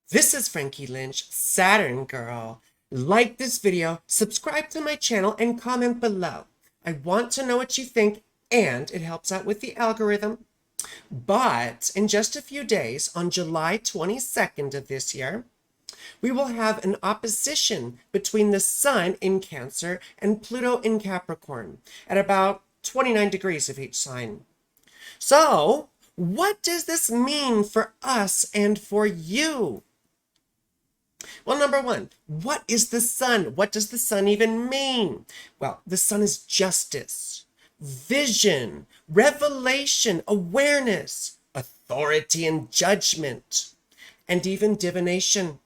This is Frankie Lynch, Saturn Girl. Like this video, subscribe to my channel, and comment below. I want to know what you think, and it helps out with the algorithm. But in just a few days, on July 22nd of this year, we will have an opposition between the Sun in Cancer and Pluto in Capricorn at about 29 degrees of each sign. So, what does this mean for us and for you? Well, number one, what is the sun? What does the sun even mean? Well, the sun is justice, vision, revelation, awareness, authority and judgment, and even divination.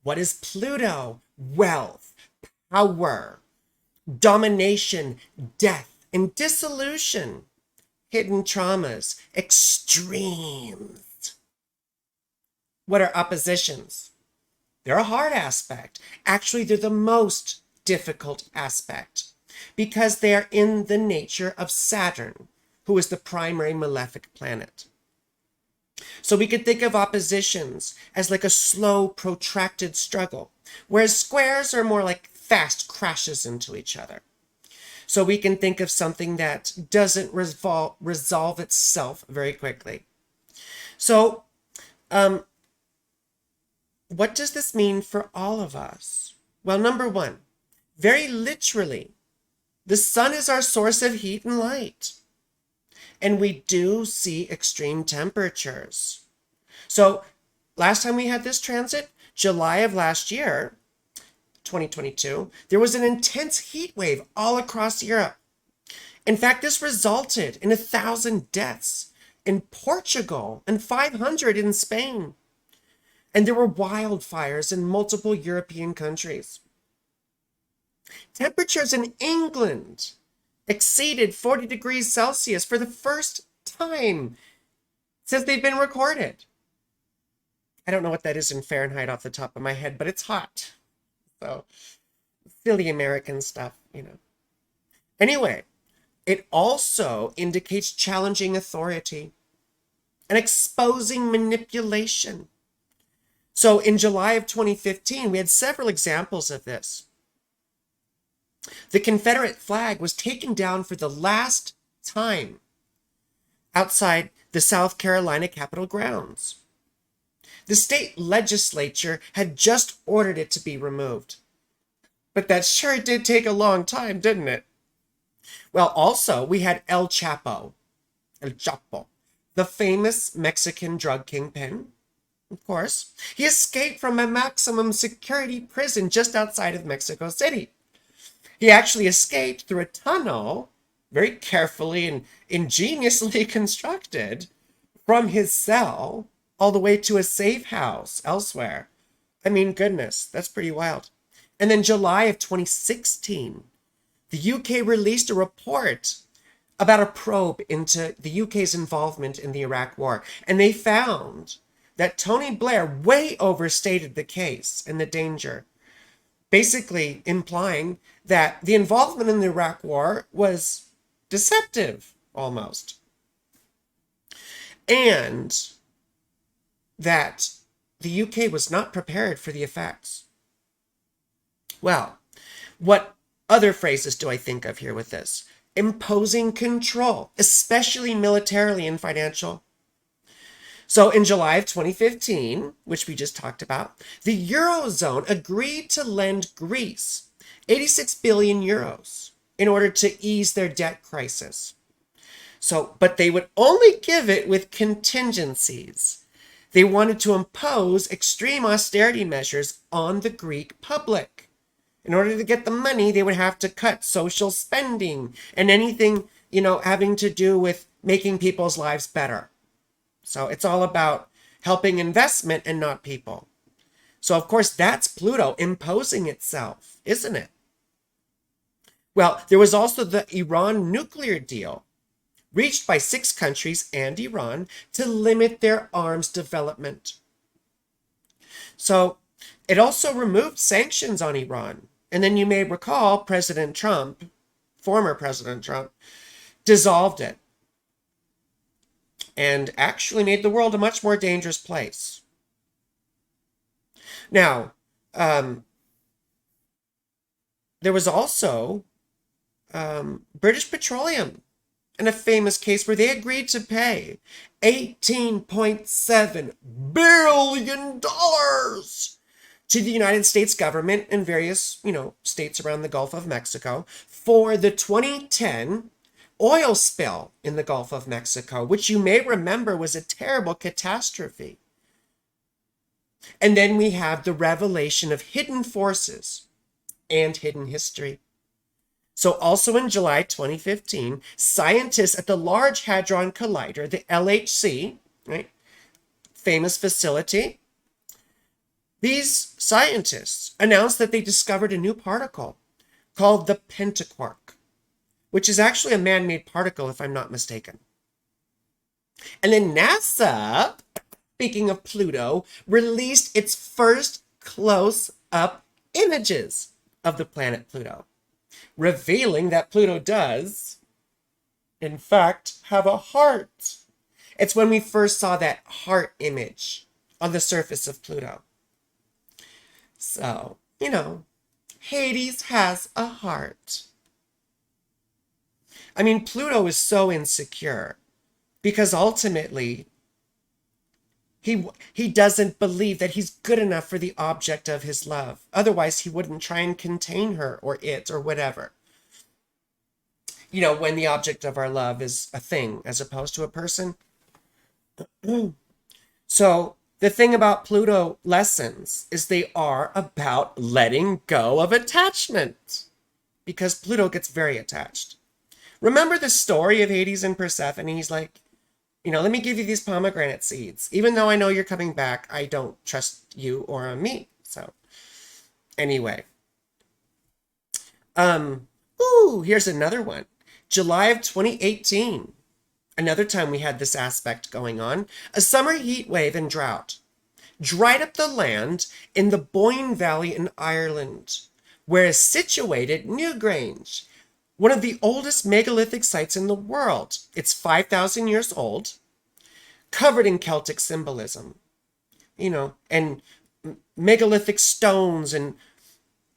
What is Pluto? Wealth, power, domination, death, and dissolution, hidden traumas, extremes. What are oppositions? They're a hard aspect. Actually, they're the most difficult aspect because they are in the nature of Saturn, who is the primary malefic planet. So we could think of oppositions as like a slow, protracted struggle, whereas squares are more like fast crashes into each other. So we can think of something that doesn't resolve itself very quickly. So, what does this mean for all of us? Well, number one, very literally, the sun is our source of heat and light. And we do see extreme temperatures. So last time we had this transit, July of last year, 2022, there was an intense heat wave all across Europe. In fact, this resulted in 1,000 deaths in Portugal and 500 in Spain. And there were wildfires in multiple European countries. Temperatures in England exceeded 40 degrees Celsius for the first time since they've been recorded. I don't know what that is in Fahrenheit off the top of my head, but it's hot. So, silly American stuff, you know. Anyway, it also indicates challenging authority and exposing manipulation. So in July of 2015, we had several examples of this. The Confederate flag was taken down for the last time outside the South Carolina Capitol grounds. The state legislature had just ordered it to be removed. But that sure did take a long time, didn't it? Well, also, we had El Chapo, the famous Mexican drug kingpin. Of course, he escaped from a maximum security prison just outside of Mexico City. He actually escaped through a tunnel, very carefully and ingeniously constructed, from his cell all the way to a safe house elsewhere. I mean, goodness, that's pretty wild. And then July of 2016, the UK released a report about a probe into the UK's involvement in the Iraq War. And they found that Tony Blair way overstated the case and the danger, basically implying that the involvement in the Iraq War was deceptive, almost. And that the UK was not prepared for the effects. Well, what other phrases do I think of here with this? Imposing control, especially militarily and financial. So in July of 2015, which we just talked about, the Eurozone agreed to lend Greece 86 billion euros in order to ease their debt crisis. So, but they would only give it with contingencies. They wanted to impose extreme austerity measures on the Greek public. In order to get the money, they would have to cut social spending and anything, having to do with making people's lives better. So it's all about helping investment and not people. So of course, that's Pluto imposing itself, isn't it? Well, there was also the Iran nuclear deal, reached by 6 countries and Iran to limit their arms development. So it also removed sanctions on Iran. And then you may recall President Trump, former President Trump, dissolved it and actually made the world a much more dangerous place. Now, there was also British Petroleum in a famous case where they agreed to pay $18.7 billion to the United States government and various, states around the Gulf of Mexico for the 2010 oil spill in the Gulf of Mexico, which you may remember was a terrible catastrophe. And then we have the revelation of hidden forces and hidden history. So also in July 2015, scientists at the Large Hadron Collider, the LHC, right, famous facility, these scientists announced that they discovered a new particle called the pentaquark, which is actually a man-made particle, if I'm not mistaken. And then NASA, speaking of Pluto, released its first close-up images of the planet Pluto, revealing that Pluto does, in fact, have a heart. It's when we first saw that heart image on the surface of Pluto. So, Hades has a heart. I mean, Pluto is so insecure because ultimately he doesn't believe that he's good enough for the object of his love. Otherwise, he wouldn't try and contain her or it or whatever. When the object of our love is a thing as opposed to a person. So the thing about Pluto lessons is they are about letting go of attachment, because Pluto gets very attached. Remember the story of Hades and Persephone? He's like, let me give you these pomegranate seeds. Even though I know you're coming back, I don't trust you or me. So anyway. Here's another one. July of 2018. Another time we had this aspect going on. A summer heat wave and drought dried up the land in the Boyne Valley in Ireland, where is situated Newgrange, one of the oldest megalithic sites in the world. It's 5,000 years old, covered in Celtic symbolism, and megalithic stones and,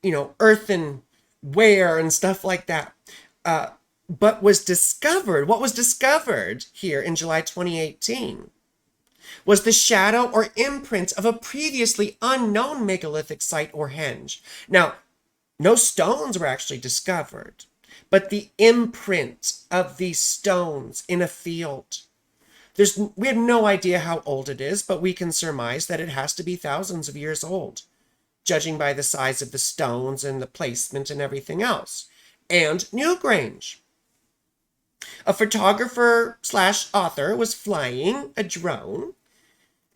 earthenware and stuff like that. But what was discovered here in July 2018 was the shadow or imprint of a previously unknown megalithic site or henge. Now, no stones were actually discovered, but the imprint of these stones in a field. We have no idea how old it is, but we can surmise that it has to be thousands of years old, judging by the size of the stones and the placement and everything else. And Newgrange. A photographer/author was flying a drone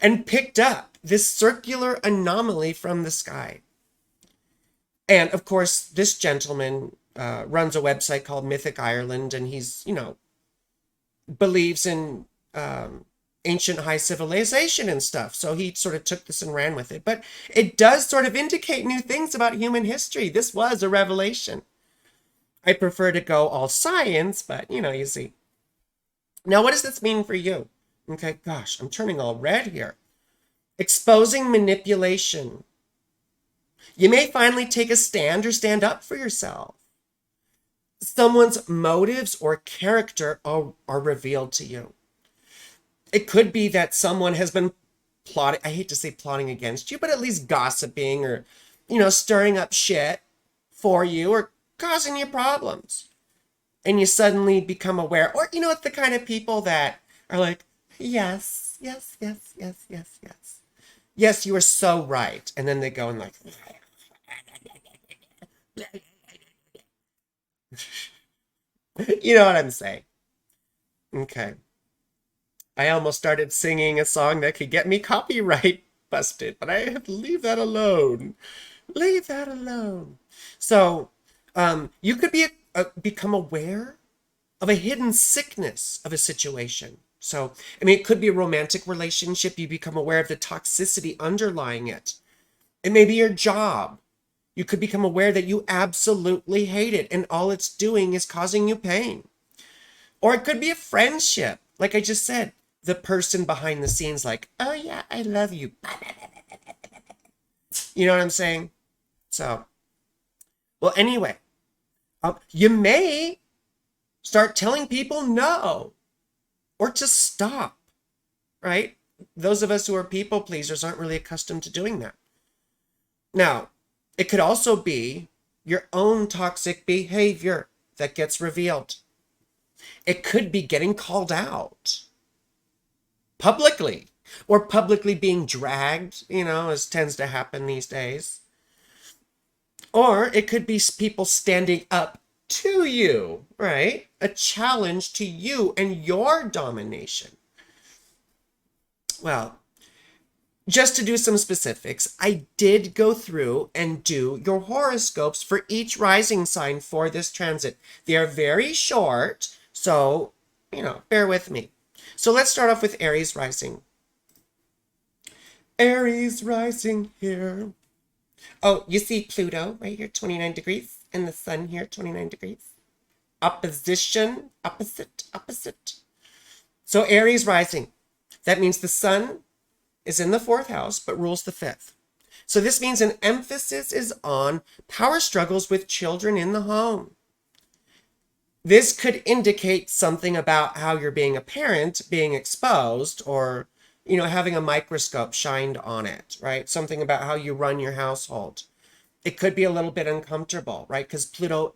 and picked up this circular anomaly from the sky. And of course, this gentleman runs a website called Mythic Ireland, and he's, believes in ancient high civilization and stuff. So he sort of took this and ran with it. But it does sort of indicate new things about human history. This was a revelation. I prefer to go all science, but you see. Now, what does this mean for you? Okay, gosh, I'm turning all red here. Exposing manipulation. You may finally take a stand or stand up for yourself. Someone's motives or character are revealed to you. It could be that someone has been plotting, I hate to say plotting against you, but at least gossiping or, stirring up shit for you or causing you problems. And you suddenly become aware, or, it's the kind of people that are like, yes, yes, yes, yes, yes, yes. Yes, you are so right. And then they go and like, you know what I'm saying? Okay. I almost started singing a song that could get me copyright busted, but I have to leave that alone. Leave that alone. So, you could become aware of a hidden sickness of a situation. So, it could be a romantic relationship. You become aware of the toxicity underlying it. It may be your job. You could become aware that you absolutely hate it and all it's doing is causing you pain. Or it could be a friendship. Like I just said, the person behind the scenes like, oh yeah, I love you. You know what I'm saying? So, well, anyway, you may start telling people no or to stop, right? Those of us who are people pleasers aren't really accustomed to doing that. Now, it could also be your own toxic behavior that gets revealed. It could be getting called out publicly or publicly being dragged, as tends to happen these days. Or it could be people standing up to you, right? A challenge to you and your domination. Well, just to do some specifics, I did go through and do your horoscopes for each rising sign for this transit. They are very short, so, bear with me. So let's start off with Aries Rising. Aries Rising here. Oh, you see Pluto right here, 29 degrees, and the sun here, 29 degrees. Opposition, opposite. So Aries Rising, that means the sun is in the 4th house, but rules the 5th. So this means an emphasis is on power struggles with children in the home. This could indicate something about how you're being a parent, being exposed, or, having a microscope shined on it, right? Something about how you run your household. It could be a little bit uncomfortable, right? Because Pluto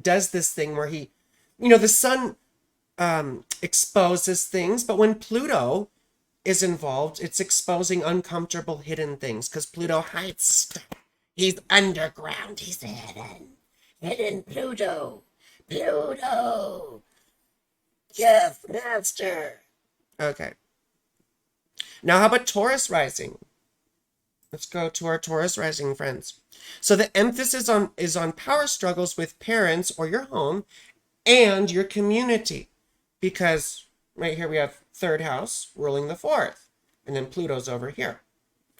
does this thing where the sun exposes things, but when Pluto is involved, it's exposing uncomfortable hidden things because Pluto hides stuff. He's underground. He's hidden Pluto. Yes, master. Okay. Now, how about Taurus Rising? Let's go to our Taurus Rising friends. So the emphasis is on power struggles with parents or your home and your community, because right here we have 3rd house ruling the 4th, and then Pluto's over here,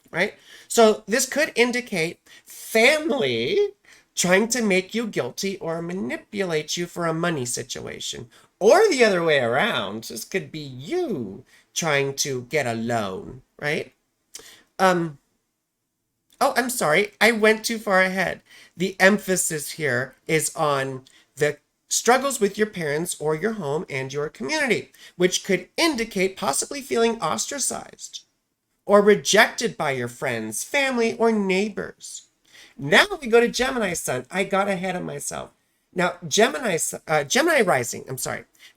right? So this could indicate family trying to make you guilty or manipulate you for a money situation, or the other way around. This could be you trying to get a loan, right? Oh, I'm sorry. I went too far ahead. The emphasis here is on the struggles with your parents or your home and your community, which could indicate possibly feeling ostracized or rejected by your friends, family, or neighbors. Now we go to Gemini Sun. I got ahead of myself. Now, Gemini Rising,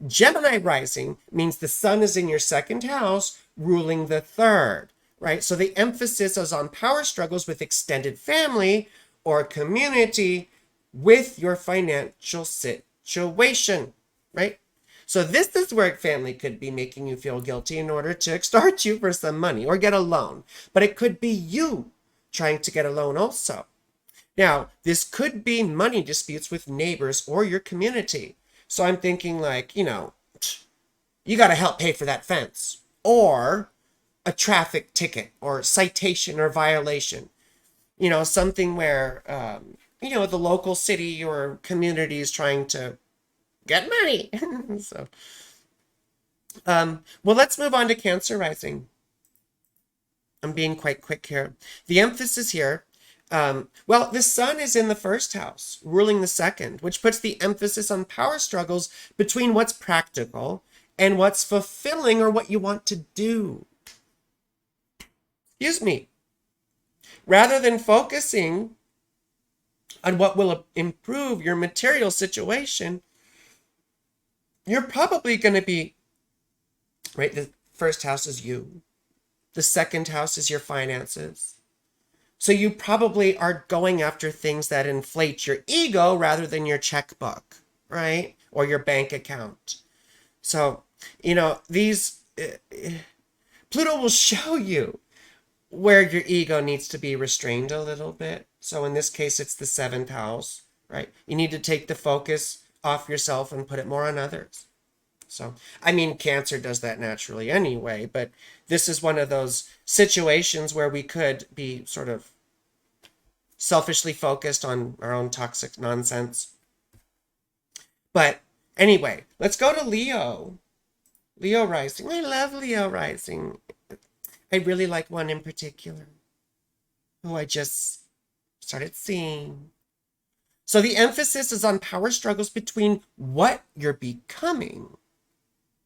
Gemini Rising means the sun is in your 2nd house, ruling the 3rd, right? So the emphasis is on power struggles with extended family or community with your financial situation, right? So this is where family could be making you feel guilty in order to extort you for some money or get a loan. But it could be you trying to get a loan also. Now, this could be money disputes with neighbors or your community. So I'm thinking like, you got to help pay for that fence, or a traffic ticket or citation or violation. Something where, the local city or community is trying to get money. So, well, let's move on to Cancer Rising. I'm being quite quick here. The emphasis here, well, the sun is in the 1st house, ruling the 2nd, which puts the emphasis on power struggles between what's practical and what's fulfilling or what you want to do. Excuse me. Rather than focusing on what will improve your material situation, you're probably going to be, right? The 1st house is you. The 2nd house is your finances. So you probably are going after things that inflate your ego rather than your checkbook, right? Or your bank account. So, Pluto will show you where your ego needs to be restrained a little bit. So in this case, it's the 7th house, right? You need to take the focus off yourself and put it more on others. So, Cancer does that naturally anyway, but this is one of those situations where we could be sort of selfishly focused on our own toxic nonsense. But anyway, let's go to Leo. Leo Rising. I love Leo Rising. I really like one in particular. who I just started seeing. So the emphasis is on power struggles between what you're becoming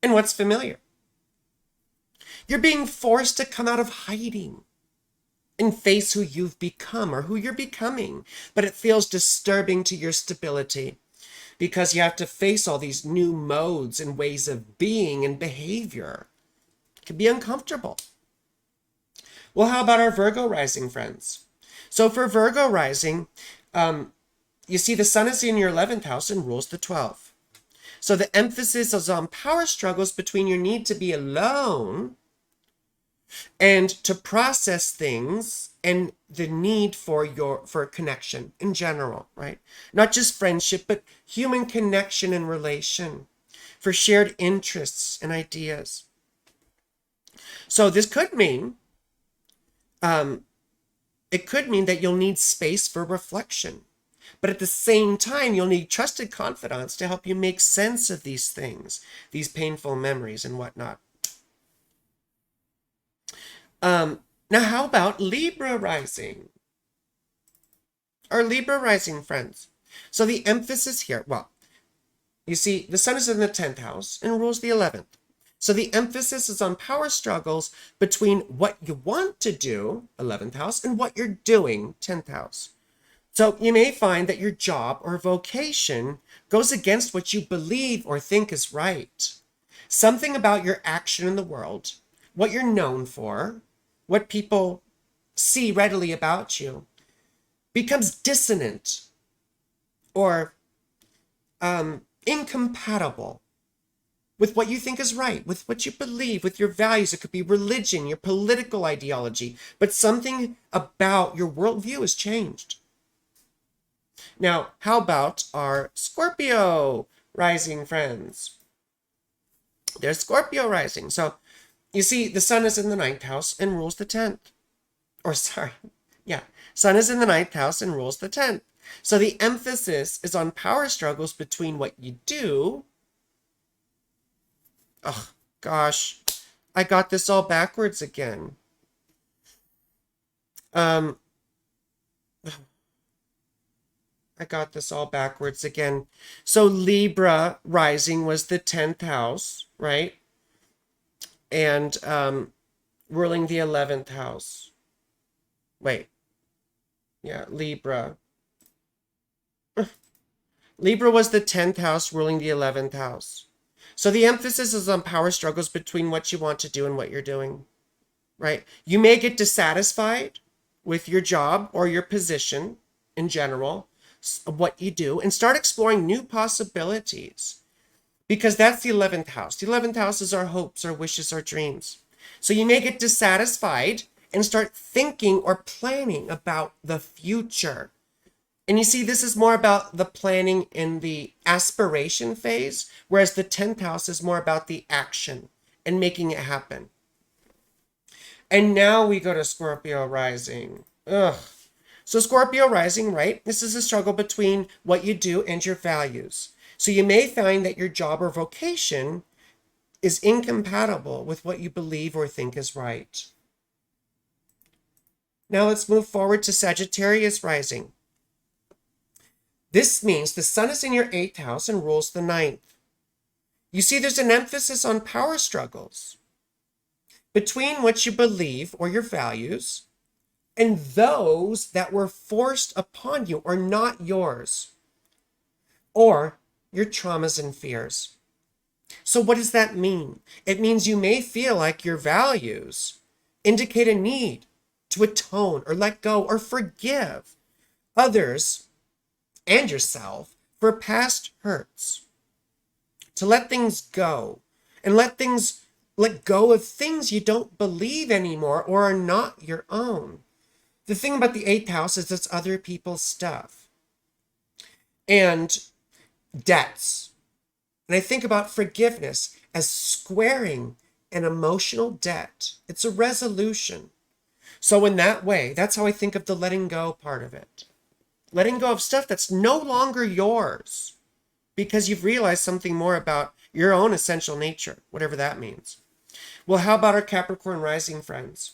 and what's familiar. You're being forced to come out of hiding and face who you've become or who you're becoming. But it feels disturbing to your stability because you have to face all these new modes and ways of being and behavior. It can be uncomfortable. Well, how about our Virgo rising friends? So for Virgo rising, you see the sun is in your 11th house and rules the 12th. So the emphasis is on power struggles between your need to be alone and to process things and the need for connection in general, right? Not just friendship, but human connection and relation, for shared interests and ideas. So this could mean, it could mean that you'll need space for reflection, but at the same time, you'll need trusted confidants to help you make sense of these things, these painful memories and whatnot. Now, how about Libra rising? Our Libra rising friends. So the emphasis here, well, you see, the sun is in the 10th house and rules the 11th. So the emphasis is on power struggles between what you want to do, 11th house, and what you're doing, 10th house. So you may find that your job or vocation goes against what you believe or think is right. Something about your action in the world, what you're known for, what people see readily about you, becomes dissonant or incompatible with what you think is right, with what you believe, with your values. It could be religion, your political ideology, but something about your worldview has changed. Now, how about our Scorpio rising friends? There's Scorpio rising. So you see, the sun is in the 9th house and rules the 10th. Or sorry, yeah, sun is in the 9th house and rules the 10th. So the emphasis is on power struggles between what you do. Oh, gosh, I got this all backwards again. I got this all backwards again. So Libra rising was the 10th house, right? And ruling the 11th house. Wait. Yeah, Libra. Libra was the 10th house ruling the 11th house. So the emphasis is on power struggles between what you want to do and what you're doing, right? You may get dissatisfied with your job or your position in general, what you do, and start exploring new possibilities, because that's the 11th house. The 11th house is our hopes, our wishes, our dreams. So you may get dissatisfied and start thinking or planning about the future. And you see, this is more about the planning in the aspiration phase, whereas the 10th house is more about the action and making it happen. And now we go to Scorpio rising. Ugh. So Scorpio rising, right? This is a struggle between what you do and your values. So you may find that your job or vocation is incompatible with what you believe or think is right. Now let's move forward to Sagittarius rising. This means the sun is in your 8th house and rules the 9th. You see, there's an emphasis on power struggles between what you believe or your values and those that were forced upon you or not yours, or your traumas and fears. So what does that mean? It means you may feel like your values indicate a need to atone or let go or forgive others and yourself for past hurts, to let things go and let go of things you don't believe anymore or are not your own. The thing about the 8th house is it's other people's stuff and debts. And I think about forgiveness as squaring an emotional debt. It's a resolution. So in that way, that's how I think of the letting go part of it. Letting go of stuff that's no longer yours because you've realized something more about your own essential nature, whatever that means. Well, how about our Capricorn rising friends?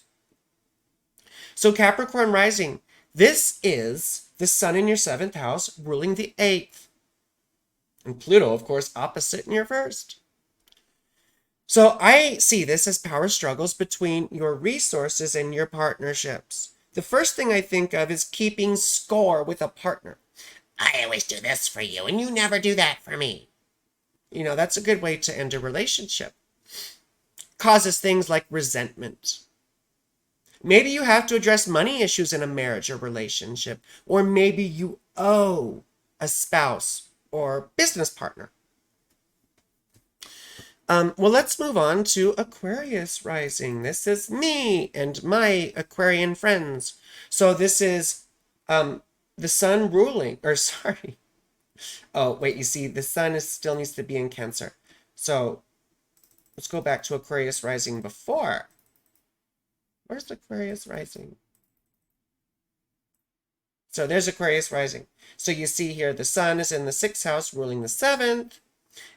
So Capricorn Rising, this is the sun in your 7th house ruling the 8th. And Pluto, of course, opposite in your 1st. So I see this as power struggles between your resources and your partnerships. The first thing I think of is keeping score with a partner. I always do this for you, and you never do that for me. That's a good way to end a relationship. Causes things like resentment. Maybe you have to address money issues in a marriage or relationship, or maybe you owe a spouse or business partner. Well, let's move on to Aquarius Rising. This is me and my Aquarian friends. So this is the sun ruling, or sorry. Oh, wait, you see, the sun still needs to be in Cancer. So let's go back to Aquarius Rising before. Where's Aquarius Rising? So there's Aquarius Rising. So you see here, the sun is in the 6th house ruling the 7th.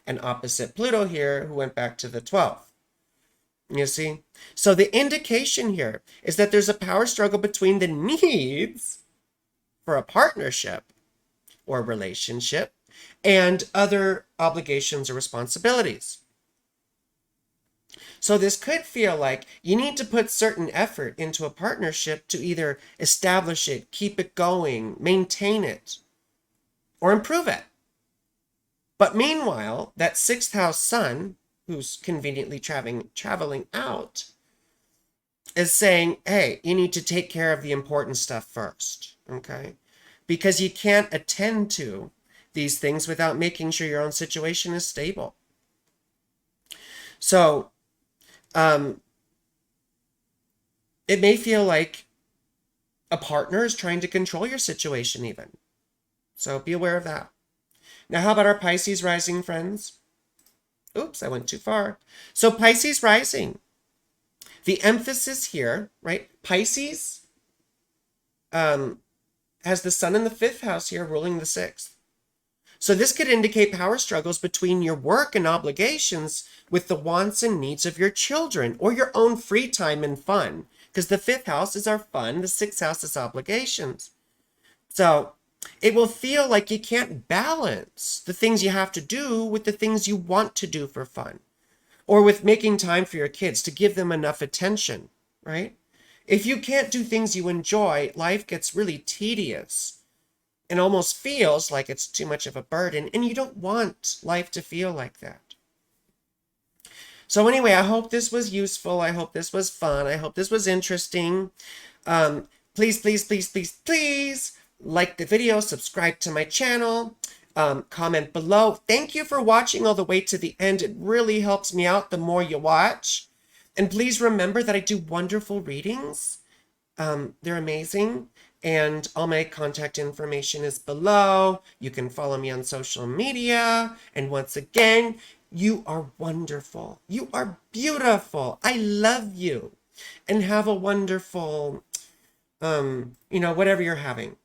And opposite Pluto here, who went back to the 12th. You see? So the indication here is that there's a power struggle between the needs for a partnership or relationship and other obligations or responsibilities. So this could feel like you need to put certain effort into a partnership to either establish it, keep it going, maintain it, or improve it. But meanwhile, that 6th house sun, who's conveniently traveling out, is saying, hey, you need to take care of the important stuff first, okay? Because you can't attend to these things without making sure your own situation is stable. So, it may feel like a partner is trying to control your situation even. So be aware of that. Now, how about our Pisces Rising friends? Oops, I went too far. So Pisces Rising, the emphasis here, right? Pisces has the sun in the 5th house here ruling the 6th. So this could indicate power struggles between your work and obligations with the wants and needs of your children or your own free time and fun. Because the 5th house is our fun, the 6th house is obligations. So it will feel like you can't balance the things you have to do with the things you want to do for fun, or with making time for your kids to give them enough attention, right? If you can't do things you enjoy, life gets really tedious and almost feels like it's too much of a burden, and you don't want life to feel like that. So anyway, I hope this was useful. I hope this was fun. I hope this was interesting. Please, please, please, please, please like the video, subscribe to my channel, comment below. Thank you for watching all the way to the end. It really helps me out the more you watch. And please remember that I do wonderful readings. They're amazing. And all my contact information is below. You can follow me on social media. And once again, you are wonderful. You are beautiful. I love you. And have a wonderful, whatever you're having.